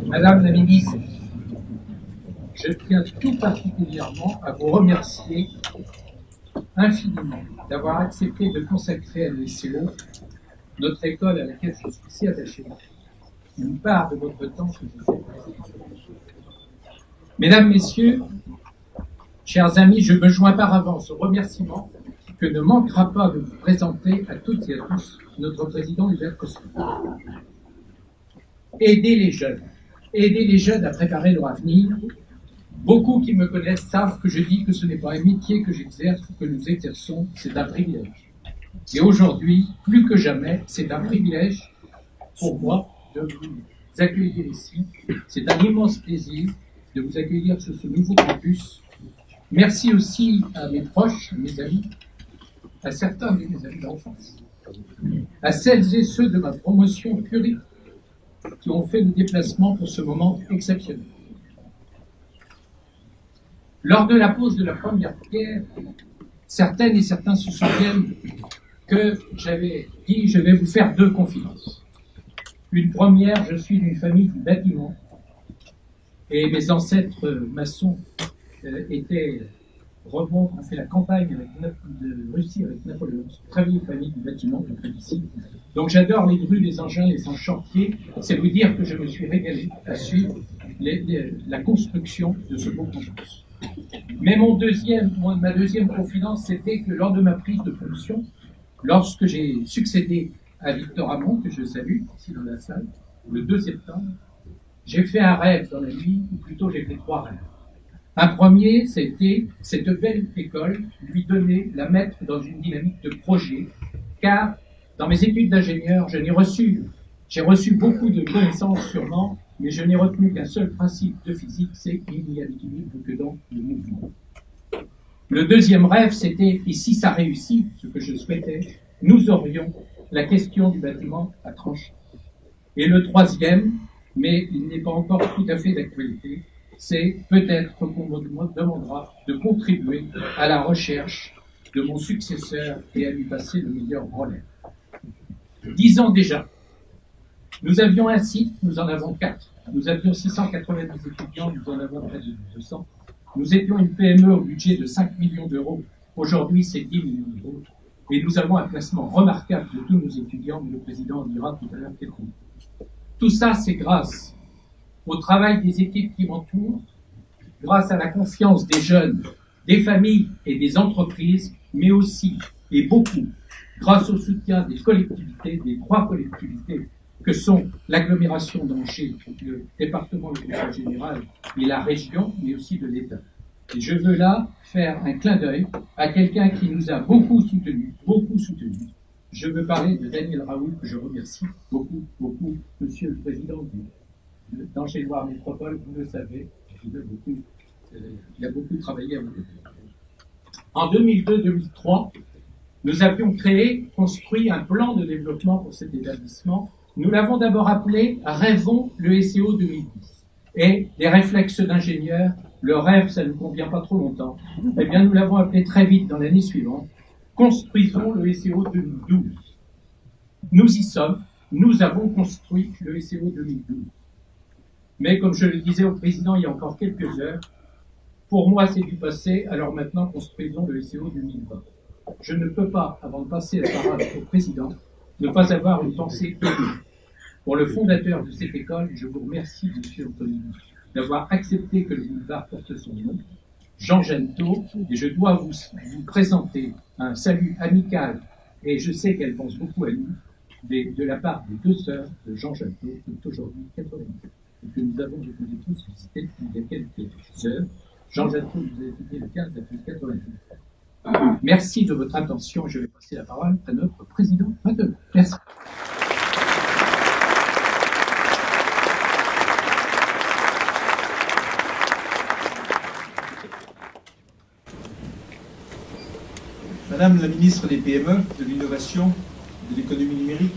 Madame la ministre, je tiens tout particulièrement à vous remercier infiniment d'avoir accepté de consacrer à l'ECO, notre école à laquelle je suis si attaché, une part de votre temps que je sais. Mesdames, Messieurs, chers amis, je me joins par avance au remerciement que ne manquera pas de vous présenter à toutes et à tous notre président Hubert Cosson. Aider les jeunes à préparer leur avenir. Beaucoup qui me connaissent savent que je dis que ce n'est pas un métier que j'exerce ou que nous exerçons, c'est un privilège. Et aujourd'hui, plus que jamais, c'est un privilège pour moi de vous accueillir ici. C'est un immense plaisir de vous accueillir sur ce nouveau campus. Merci aussi à mes proches, à mes amis, à certains de mes amis d'enfance, à celles et ceux de ma promotion curriculum qui ont fait le déplacement pour ce moment exceptionnel. Lors de la pose de la première pierre, certaines et certains se souviennent que j'avais dit « je vais vous faire deux confidences ». Une première, je suis d'une famille du bâtiment et mes ancêtres maçons ont fait la campagne de Russie avec Napoléon. C'est une très vieille famille du bâtiment, je fais ici. Donc j'adore les grues, les engins, les chantiers. C'est vous dire que je me suis régalé à suivre la construction de ce beau campus. Mais ma deuxième confidence, c'était que lors de ma prise de fonction, lorsque j'ai succédé à Victor Hamon, que je salue ici dans la salle, le 2 septembre, j'ai fait un rêve dans la nuit, ou plutôt j'ai fait 3 rêves. Un premier, c'était cette belle école, la mettre dans une dynamique de projet, car dans mes études d'ingénieur, j'ai reçu beaucoup de connaissances sûrement, mais je n'ai retenu qu'un seul principe de physique, c'est qu'il n'y a d'équilibre que dans le mouvement. Le deuxième rêve, c'était, et si ça réussit, ce que je souhaitais, nous aurions la question du bâtiment à trancher. Et le troisième, mais il n'est pas encore tout à fait d'actualité, c'est peut-être qu'on me demandera de contribuer à la recherche de mon successeur et à lui passer le meilleur relais. 10 ans déjà, nous avions un site, nous en avons 4. Nous avions 690 étudiants, nous en avons près de 200. Nous étions une PME au budget de 5 millions d'euros. Aujourd'hui, c'est 10 millions d'euros. Et nous avons un classement remarquable de tous nos étudiants, mais le président en dira tout à l'heure quelques mots. Tout ça, c'est grâce au travail des équipes qui m'entourent, grâce à la confiance des jeunes, des familles et des entreprises, mais aussi, et beaucoup, grâce au soutien des collectivités, des 3 collectivités que sont l'agglomération d'Angers, le département, le conseil général et la région, mais aussi de l'État. Et je veux là faire un clin d'œil à quelqu'un qui nous a beaucoup soutenu. Je veux parler de Daniel Raoult, que je remercie beaucoup, monsieur le président d'Angers-Loire Métropole, vous le savez, il a beaucoup travaillé à vous. En 2002-2003, nous avions construit un plan de développement pour cet établissement. Nous l'avons d'abord appelé « Rêvons le SCO 2010 ». Et les réflexes d'ingénieurs, le rêve, ça ne convient pas trop longtemps. Eh bien, nous l'avons appelé très vite dans l'année suivante « Construisons le SCO 2012 ». Nous y sommes, nous avons construit le SCO 2012. Mais comme je le disais au président il y a encore quelques heures, pour moi c'est du passé, alors maintenant construisons le SCO 2020. Je ne peux pas, avant de passer la parole au président, ne pas avoir une pensée émue pour le fondateur de cette école. Je vous remercie, monsieur Anthony, d'avoir accepté que le boulevard porte son nom, Jean Gentot, et je dois vous présenter un salut amical, et je sais qu'elle pense beaucoup à nous, de la part des 2 sœurs de Jean Gentot, qui est aujourd'hui 80 ans, et que nous avons tous visité il y a quelques heures. Jean Gentot nous a étudié le 15 avril 88. Merci de votre attention. Je vais passer la parole à notre président maintenant. Merci. Madame la ministre des PME, de l'innovation, de l'économie numérique,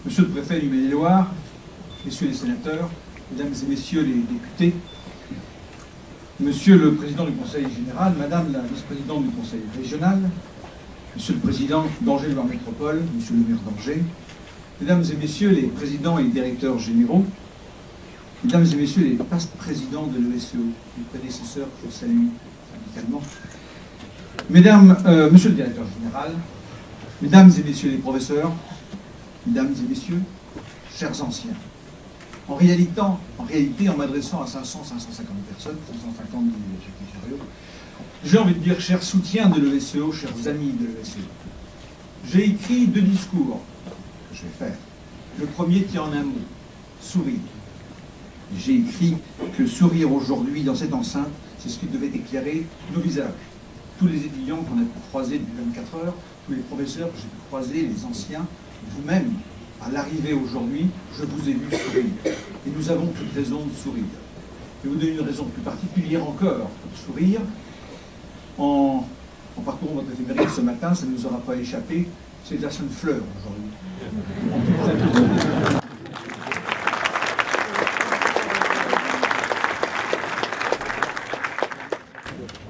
monsieur le préfet du Maine-et-Loire, messieurs les sénateurs, mesdames et messieurs les députés, monsieur le président du conseil général, madame la vice-présidente du conseil régional, monsieur le président d'Angers-Loire Métropole, monsieur le maire d'Angers, mesdames et messieurs les présidents et directeurs généraux, mesdames et messieurs les past présidents de l'ESEO, les prédécesseurs que je salue amicalement, monsieur le directeur général, mesdames et messieurs les professeurs, mesdames et messieurs, chers anciens, en réalité, en m'adressant à 500, 550 personnes, 550 dit Jackie Chariot, j'ai envie de dire chers soutiens de l'ESEO, chers amis de l'ESEO. J'ai écrit 2 discours que je vais faire. Le premier tient en un mot, sourire. J'ai écrit que sourire aujourd'hui dans cette enceinte, c'est ce qui devait éclairer nos visages. Tous les étudiants qu'on a pu croiser depuis 24 heures, tous les professeurs que j'ai pu croiser, les anciens, vous-même, à l'arrivée aujourd'hui, je vous ai vu sourire. Et nous avons toute raison de sourire. Je vais vous donner une raison plus particulière encore pour sourire. En parcourant votre éphéméride ce matin, ça ne nous aura pas échappé, c'est de la Sainte-Fleur aujourd'hui.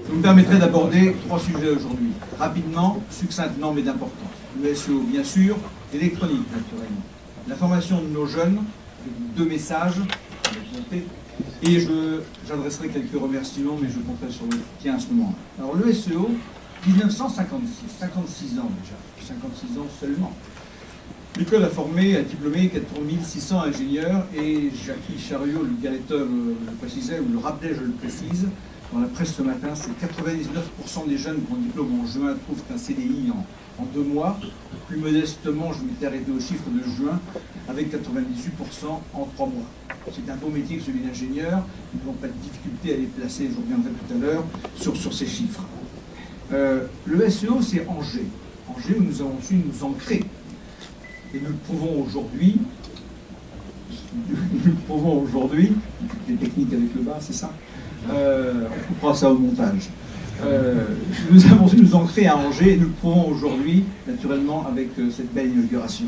Je me permettrai d'aborder 3 sujets aujourd'hui, rapidement, succinctement, mais d'importance. Le SEO, bien sûr, l'électronique, naturellement. La formation de nos jeunes, 2 messages, et j'adresserai quelques remerciements, mais je compterai sur le tien à ce moment. Alors le SEO, 1956, 56 ans déjà, 56 ans seulement. L'école a formé, a diplômé 4600 ingénieurs, et Jackie Chariot, le directeur, le précisait, ou le rappelait, je le précise, dans la presse ce matin, c'est 99% des jeunes qui ont diplôme en juin trouvent qu'un CDI en 2 mois. Plus modestement, je m'étais arrêté au chiffre de juin, avec 98% en 3 mois. C'est un beau métier que celui d'ingénieur. Nous n'avons pas de difficulté à les placer, je reviendrai tout à l'heure, sur ces chiffres. Le SEO, c'est Angers. Angers où nous avons su nous ancrer. Et nous le prouvons aujourd'hui. Les techniques avec le bas, c'est ça. On coupera ça au montage. Nous avons su nous ancrer à Angers et nous le prouvons aujourd'hui, naturellement, avec cette belle inauguration.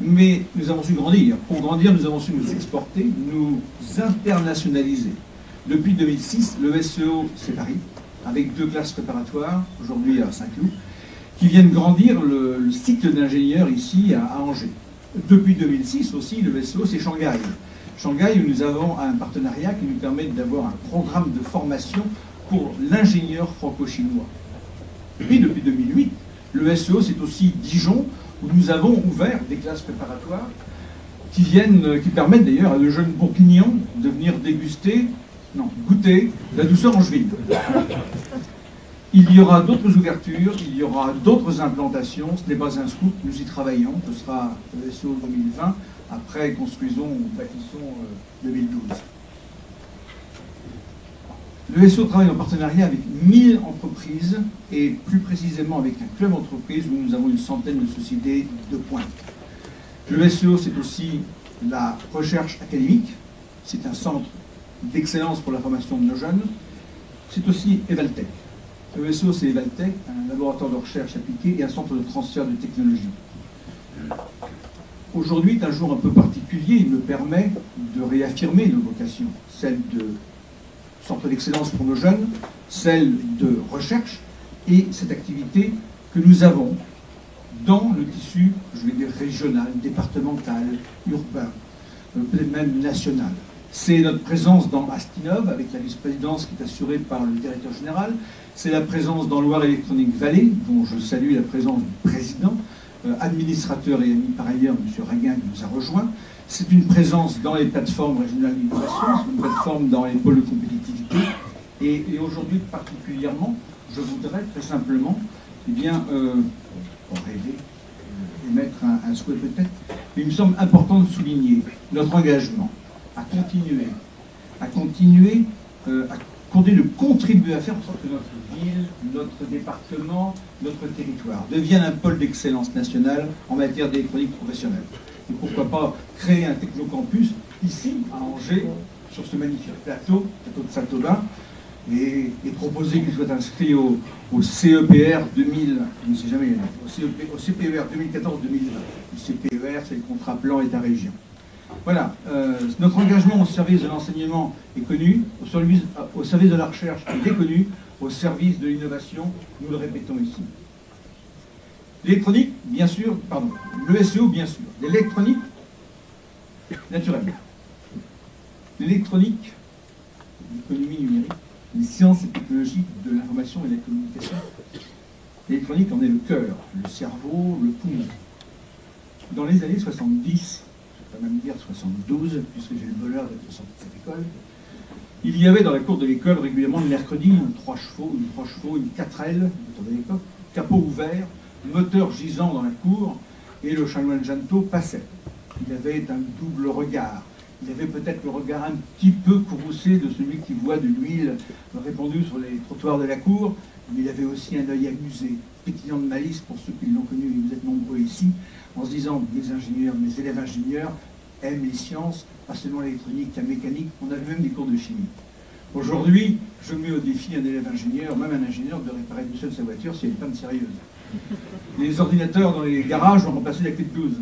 Mais nous avons su grandir. Pour grandir, nous avons su nous exporter, nous internationaliser. Depuis 2006, le SEO, c'est Paris, avec 2 classes préparatoires, aujourd'hui à Saint-Cloud, qui viennent grandir le cycle d'ingénieurs ici à Angers. Depuis 2006 aussi, le SEO, c'est Shanghai. Shanghai, où nous avons un partenariat qui nous permet d'avoir un programme de formation pour l'ingénieur franco-chinois. Puis, depuis 2008, le SEO, c'est aussi Dijon, où nous avons ouvert des classes préparatoires qui permettent d'ailleurs à de jeunes bourguignons de venir goûter la douceur angevine. Il y aura d'autres ouvertures, il y aura d'autres implantations, ce n'est pas un scoop, nous y travaillons, ce sera le SEO 2020, après bâtissons 2012. Le SEO travaille en partenariat avec 1000 entreprises et plus précisément avec un club entreprise où nous avons une centaine de sociétés de pointe. Le SEO, c'est aussi la recherche académique, c'est un centre d'excellence pour la formation de nos jeunes, c'est aussi Evaltech. Le SEO, c'est Evaltech, un laboratoire de recherche appliquée et un centre de transfert de technologie. Aujourd'hui est un jour un peu particulier, il me permet de réaffirmer nos vocations, celle de centre d'excellence pour nos jeunes, celle de recherche et cette activité que nous avons dans le tissu, je vais dire régional, départemental, urbain, peut-être même national. C'est notre présence dans Astinov, avec la vice-présidence qui est assurée par le directeur général. C'est la présence dans Loire Électronique Vallée, dont je salue la présence du président, administrateur et ami par ailleurs, M. Raguin, qui nous a rejoints. C'est une présence dans les plateformes régionales d'innovation, c'est une plateforme dans les pôles de compétitivité. Et aujourd'hui, particulièrement, je voudrais très simplement, rêver, émettre un souhait peut-être, mais il me semble important de souligner notre engagement à continuer de contribuer à faire en sorte que notre ville, notre département, notre territoire devienne un pôle d'excellence nationale en matière d'électronique professionnelle. Et pourquoi pas créer un technocampus ici, à Angers, sur ce magnifique plateau de Saint-Aubin, et proposer qu'il soit inscrit au CEPR 2000, je ne sais jamais, au CPER 2014-2020. Le CPER, c'est le contrat plan État-région. Voilà, notre engagement au service de l'enseignement est connu, au service de la recherche est connu, au service de l'innovation, nous le répétons ici. L'électronique, bien sûr, le SEO, bien sûr. L'électronique, naturellement. L'électronique, l'économie numérique, les sciences et technologies de l'information et de la communication, l'électronique en est le cœur, le cerveau, le poumon. Dans les années 70, je vais même dire 72, puisque j'ai le bonheur d'être sorti de cette école, il y avait dans la cour de l'école régulièrement le mercredi une 3 chevaux, une 4L, de l'époque, capot ouvert, moteur gisant dans la cour, et le chanoine Janto passait. Il avait un double regard. Il avait peut-être le regard un petit peu courroucé de celui qui voit de l'huile répandue sur les trottoirs de la cour, mais il avait aussi un œil amusé, pétillant de malice pour ceux qui l'ont connu, et vous êtes nombreux ici, en se disant, mes ingénieurs, mes élèves ingénieurs aiment les sciences, pas seulement l'électronique, la mécanique, on a même des cours de chimie. Aujourd'hui, je mets au défi un élève ingénieur, même un ingénieur, de réparer une seule sa voiture si elle est panne sérieuse. Les ordinateurs dans les garages ont remplacé la clé de 12.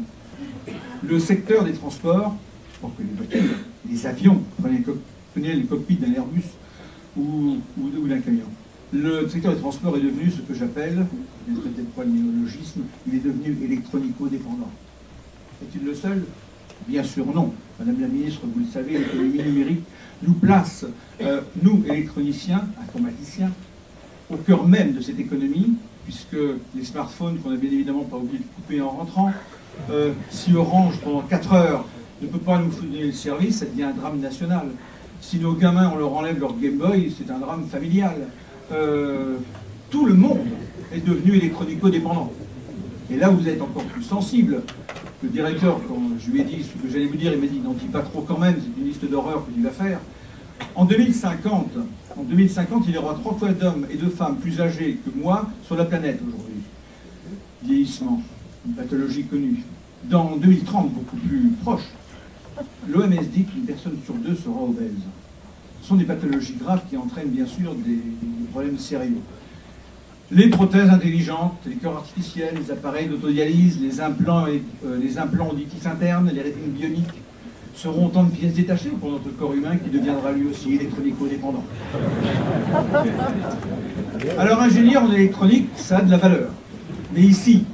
Le secteur des transports, pour que les voitures, les avions, prenez les cockpits d'un Airbus ou d'un camion. Le secteur des transports est devenu ce que j'appelle, je ne peut-être pas le néologisme, il est devenu électronico-dépendant. Est-il le seul? Bien sûr non. Madame la ministre, vous le savez, l'économie numérique nous place, nous, électroniciens, informaticiens, au cœur même de cette économie, puisque les smartphones, qu'on n'a bien évidemment pas oublié de couper en rentrant, si Orange, pendant 4 heures, ne peut pas nous donner le service, ça devient un drame national. Si nos gamins, on leur enlève leur Game Boy, c'est un drame familial. Tout le monde est devenu électronico-dépendant. Et là, vous êtes encore plus sensible. Le directeur, quand je lui ai dit ce que j'allais vous dire, il m'a dit, n'en dis pas trop quand même, c'est une liste d'horreurs que tu vas faire. En 2050, il y aura 3 fois d'hommes et de femmes plus âgés que moi sur la planète aujourd'hui. Vieillissement, une pathologie connue. Dans 2030, beaucoup plus proche, l'OMS dit qu'une personne sur 2 sera obèse. Ce sont des pathologies graves qui entraînent bien sûr des problèmes sérieux. Les prothèses intelligentes, les cœurs artificiels, les appareils d'autodialyse, les implants auditifs internes, les rétines bioniques seront autant de pièces détachées pour notre corps humain qui deviendra lui aussi électronico-dépendant. Alors ingénieur en électronique, ça a de la valeur. Mais ici,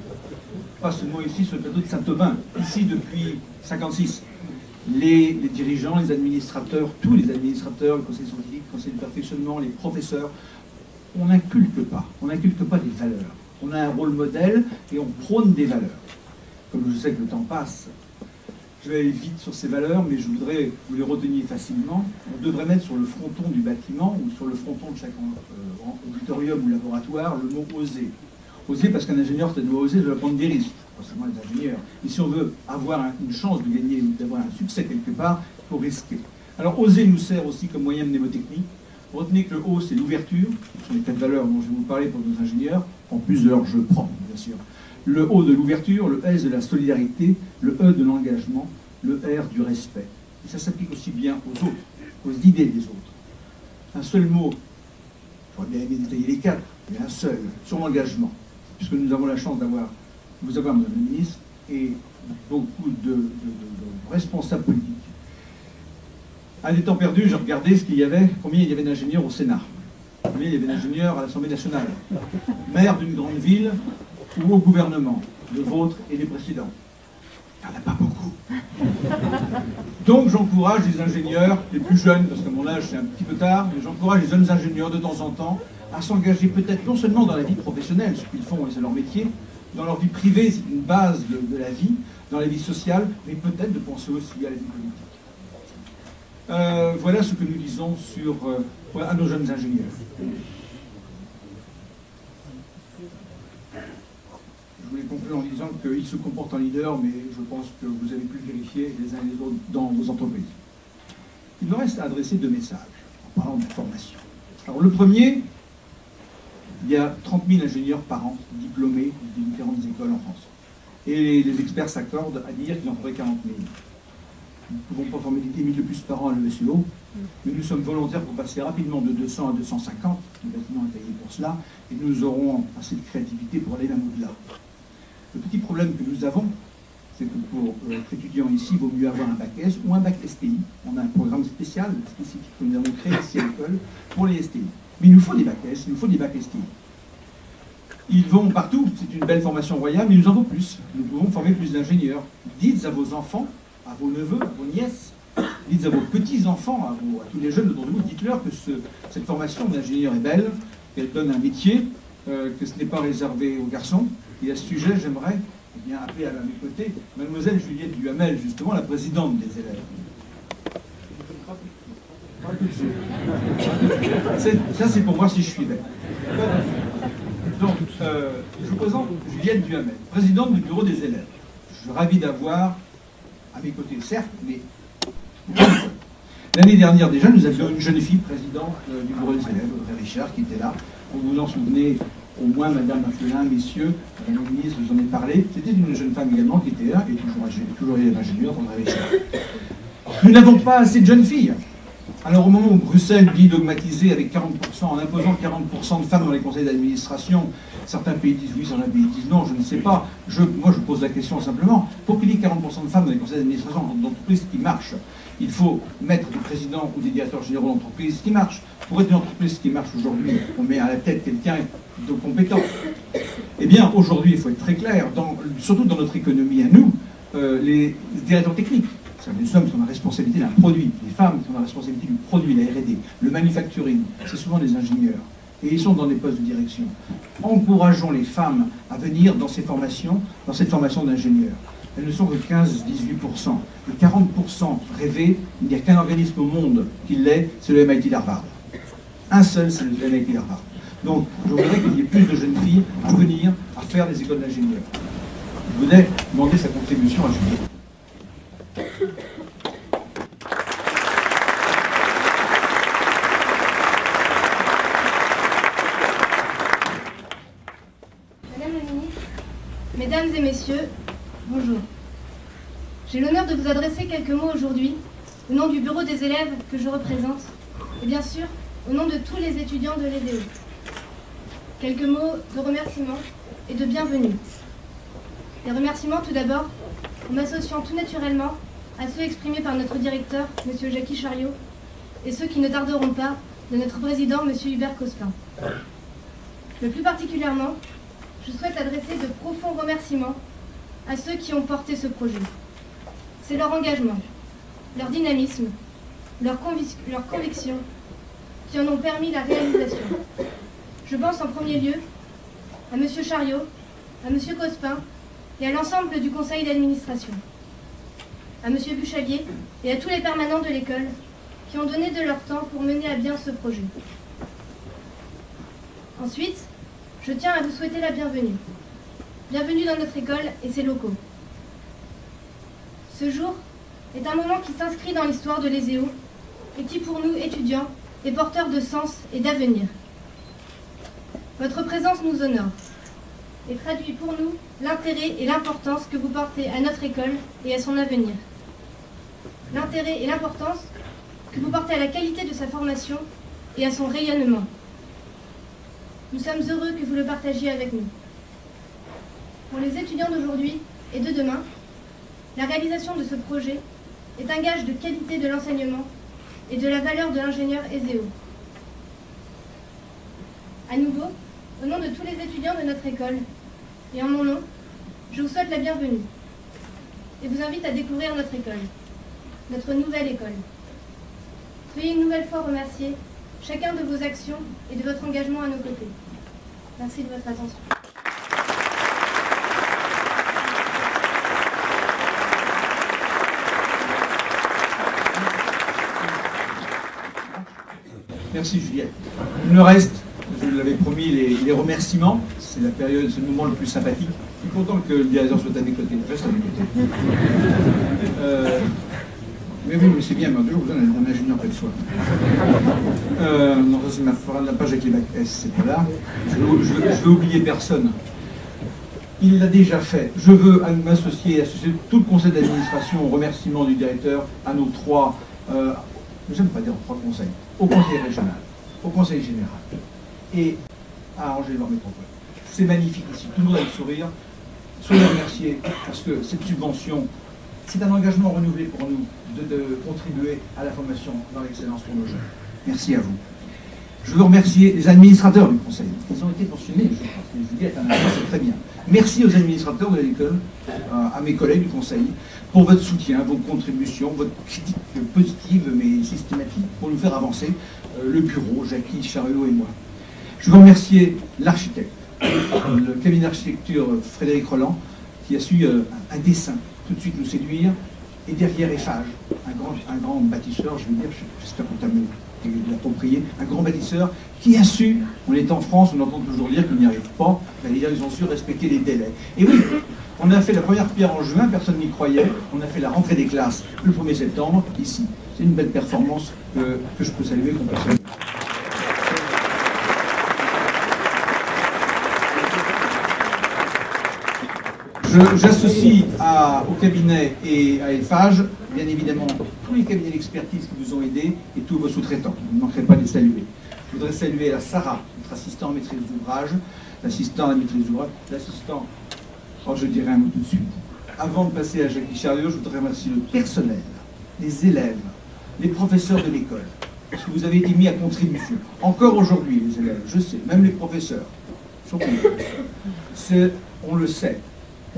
pas seulement ici sur le plateau de Saint-Aubin, ici depuis 1956, les dirigeants, les administrateurs, tous les administrateurs, le conseil scientifique, le conseil de perfectionnement, les professeurs, on n'inculque pas des valeurs. On a un rôle modèle et on prône des valeurs. Comme je sais que le temps passe, je vais aller vite sur ces valeurs, mais je voudrais que vous les reteniez facilement. On devrait mettre sur le fronton du bâtiment ou sur le fronton de chaque auditorium ou laboratoire le mot « oser ». Oser parce qu'un ingénieur, ça doit oser, doit prendre des risques. Pas seulement les ingénieurs. Et si on veut avoir une chance de gagner, d'avoir un succès quelque part, il faut risquer. Alors oser nous sert aussi comme moyen mnémotechnique. Retenez que le O, c'est l'ouverture. Ce sont les 4 valeurs dont je vais vous parler pour nos ingénieurs, en plus de leur jeu propre, bien sûr. Le O de l'ouverture, le S de la solidarité, le E de l'engagement, le R du respect. Et ça s'applique aussi bien aux autres, aux idées des autres. Un seul mot, j'aurais bien aimé détailler les 4, mais un seul, sur l'engagement. Puisque nous avons la chance vous avoir, Madame la ministre, et beaucoup de responsables politiques. À des temps perdus, j'ai regardé combien il y avait d'ingénieurs au Sénat, combien il y avait d'ingénieurs à l'Assemblée nationale, maire d'une grande ville ou au gouvernement, le vôtre et les précédents. Il n'y en a pas beaucoup. Donc j'encourage les ingénieurs, les plus jeunes, parce qu'à mon âge c'est un petit peu tard, mais j'encourage les jeunes ingénieurs de temps en temps à s'engager peut-être non seulement dans la vie professionnelle, ce qu'ils font et c'est leur métier, dans leur vie privée, c'est une base de la vie, dans la vie sociale, mais peut-être de penser aussi à la vie politique. Voilà ce que nous disons à nos jeunes ingénieurs. Je voulais conclure en disant qu'ils se comportent en leader, mais je pense que vous avez pu le vérifier les uns et les autres dans vos entreprises. Il me reste à adresser 2 messages en parlant de formation. Alors le premier, il y a 30 000 ingénieurs par an diplômés des différentes écoles en France. Et les experts s'accordent à dire qu'il en faudrait 40 000. Nous ne pouvons pas former 10 000 de plus par an à l'ESEO, mais nous sommes volontaires pour passer rapidement de 200 à 250. Le bâtiment est taillé pour cela, et nous aurons assez de créativité pour aller même au-delà. Le petit problème que nous avons, c'est que pour être étudiant ici, il vaut mieux avoir un bac S ou un bac STI. On a un programme spécial, spécifique, que nous avons créé ici à l'école pour les STI. Mais il nous faut des bacs S, il nous faut des bacs STI. Ils vont partout, c'est une belle formation royale, mais il nous en faut plus. Nous pouvons former plus d'ingénieurs. Dites à vos enfants, à vos neveux, à vos nièces, dites à vos petits-enfants, à tous les jeunes autour de vous, dites-leur que cette formation d'ingénieur est belle, qu'elle donne un métier, que ce n'est pas réservé aux garçons. Et à ce sujet, j'aimerais appeler à mes côtés mademoiselle Juliette Duhamel, justement la présidente des élèves. Ça, c'est pour voir si je suis belle. Donc, je vous présente Juliette Duhamel, présidente du bureau des élèves. Je suis ravi d'avoir à mes côtés, certes, mais l'année dernière déjà, nous avions une jeune fille présidente du bureau des élèves, Audrey Richard, qui était là. Vous vous en souvenez au moins, Madame Affelin, messieurs, Madame la ministre, je vous en ai parlé. C'était une jeune femme également qui était là, et toujours élève ingénieur, Audrey Richard. Nous n'avons pas assez de jeunes filles. Alors au moment où Bruxelles dit dogmatiser avec 40%, en imposant 40% de femmes dans les conseils d'administration, certains pays disent oui, certains pays disent non, je ne sais pas. Moi je pose la question simplement, pour qu'il y ait 40% de femmes dans les conseils d'administration d'entreprises qui marchent, il faut mettre des présidents ou des directeurs généraux d'entreprises qui marchent. Pour être une entreprise qui marche aujourd'hui, on met à la tête quelqu'un de compétent. Eh bien aujourd'hui, il faut être très clair, surtout dans notre économie à nous, les directeurs techniques, les hommes sont la responsabilité d'un produit, les femmes sont la responsabilité du produit, la R&D, le manufacturing, c'est souvent des ingénieurs. Et ils sont dans des postes de direction. Encourageons les femmes à venir dans ces formations, dans cette formation d'ingénieurs. Elles ne sont que 15-18%. Et 40% rêvés, il n'y a qu'un organisme au monde qui l'est, c'est le MIT d'Harvard. Un seul, c'est le MIT d'Harvard. Donc, je voudrais qu'il y ait plus de jeunes filles à venir, à faire des écoles d'ingénieurs. Je voudrais demander sa contribution à Juliette. Madame la ministre, Mesdames et Messieurs, bonjour. J'ai l'honneur de vous adresser quelques mots aujourd'hui, au nom du bureau des élèves que je représente, et bien sûr, au nom de tous les étudiants de l'EDO. Quelques mots de remerciement et de bienvenue. Des remerciements tout d'abord, en m'associant tout naturellement à ceux exprimés par notre directeur, M. Jackie Chariot, et ceux qui ne tarderont pas, de notre président, M. Hubert Cospin. Mais plus particulièrement, je souhaite adresser de profonds remerciements à ceux qui ont porté ce projet. C'est leur engagement, leur dynamisme, leur conviction qui en ont permis la réalisation. Je pense en premier lieu à M. Chariot, à M. Cospin et à l'ensemble du conseil d'administration, à M. Buchalier et à tous les permanents de l'école qui ont donné de leur temps pour mener à bien ce projet. Ensuite, je tiens à vous souhaiter la bienvenue. Bienvenue dans notre école et ses locaux. Ce jour est un moment qui s'inscrit dans l'histoire de l'ESEO et qui, pour nous, étudiants, est porteur de sens et d'avenir. Votre présence nous honore et traduit pour nous l'intérêt et l'importance que vous portez à notre école et à son avenir. L'intérêt et l'importance que vous portez à la qualité de sa formation et à son rayonnement. Nous sommes heureux que vous le partagiez avec nous. Pour les étudiants d'aujourd'hui et de demain, la réalisation de ce projet est un gage de qualité de l'enseignement et de la valeur de l'ingénieur ESEO. À nouveau, au nom de tous les étudiants de notre école, et en mon nom, je vous souhaite la bienvenue et vous invite à découvrir notre école, notre nouvelle école. Soyez une nouvelle fois remerciés, chacun de vos actions et de votre engagement à nos côtés. Merci de votre attention. Merci Juliette. Il me reste, je l'avais promis, les remerciements. C'est la période, c'est le moment le plus sympathique. Je suis content que le directeur soit à mes côtés. Je reste à mes côtés. Mais oui, mais c'est bien, mais on a toujours besoin d'un ingénieur près de soi. Non, ça c'est la page avec les bacs S, c'est pas là. Je veux oublier personne. Il l'a déjà fait. Je veux m'associer, associer tout le conseil d'administration au remerciement du directeur, à nos trois, j'aime pas dire trois conseils, au conseil régional, au conseil général et à Angers-Nord Métropole. C'est magnifique ici, tout le monde a le sourire. Soyez remerciés parce que cette subvention, c'est un engagement renouvelé pour nous de contribuer à la formation dans l'excellence pour nos jeunes. Merci à vous. Je veux remercier les administrateurs du conseil. Ils ont été mentionnés, je crois que Juliette en a dit, c'est très bien. Merci aux administrateurs de l'école, à mes collègues du conseil, pour votre soutien, vos contributions, votre critique positive mais systématique pour nous faire avancer, le bureau, Jackie, Chariot et moi. Je veux remercier l'architecte, le cabinet d'architecture Frédéric Roland, qui a su un dessin tout de suite nous séduire, et derrière Eiffage, un grand bâtisseur, je veux dire, j'espère qu'on t'a l'approprié, un grand bâtisseur qui a su, on est en France, on entend toujours dire qu'ils n'y arrivent pas, d'ailleurs ils ont su respecter les délais. Et oui, on a fait la première pierre en juin, personne n'y croyait, on a fait la rentrée des classes le 1er septembre, ici. C'est une belle performance que je peux saluer, qu'on peut saluer. J'associe au cabinet et à Eiffage, bien évidemment, tous les cabinets d'expertise qui vous ont aidés et tous vos sous-traitants. Vous ne manquerez pas de les saluer. Je voudrais saluer la Sarah, notre assistant en maîtrise d'ouvrage, l'assistant à la maîtrise d'ouvrage, l'assistant, je dirais un mot tout de suite. Avant de passer à Jackie Chariot, je voudrais remercier le personnel, les élèves, les professeurs de l'école, parce que vous avez été mis à contribution. Encore aujourd'hui, les élèves, je sais, même les professeurs, on le sait.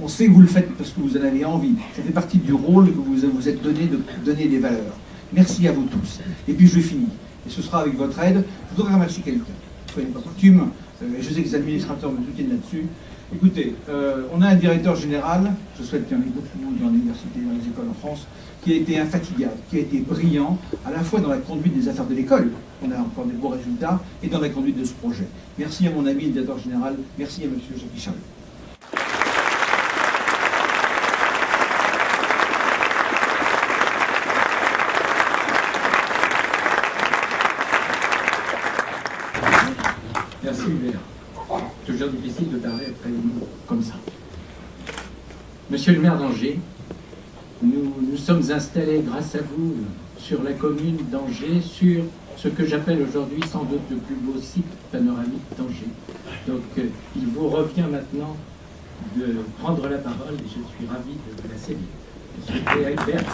On sait que vous le faites parce que vous en avez envie. Ça fait partie du rôle que vous vous êtes donné de donner des valeurs. Merci à vous tous. Et puis je finis. Et ce sera avec votre aide. Je voudrais remercier quelqu'un. Soyez pas coutume. Je sais que les administrateurs me soutiennent là-dessus. Écoutez, on a un directeur général, je souhaite qu'il y en ait beaucoup dans l'université, dans les écoles en France, qui a été infatigable, qui a été brillant, à la fois dans la conduite des affaires de l'école, on a encore des beaux résultats, et dans la conduite de ce projet. Merci à mon ami le directeur général, merci à monsieur Jackie Chariot. Merci Hubert. Toujours difficile de parler après une mots comme ça. Monsieur le maire d'Angers, nous sommes installés grâce à vous sur la commune d'Angers, sur ce que j'appelle aujourd'hui sans doute le plus beau site panoramique d'Angers. Donc il vous revient maintenant de prendre la parole et je suis ravi de la saisir. Monsieur Hubert.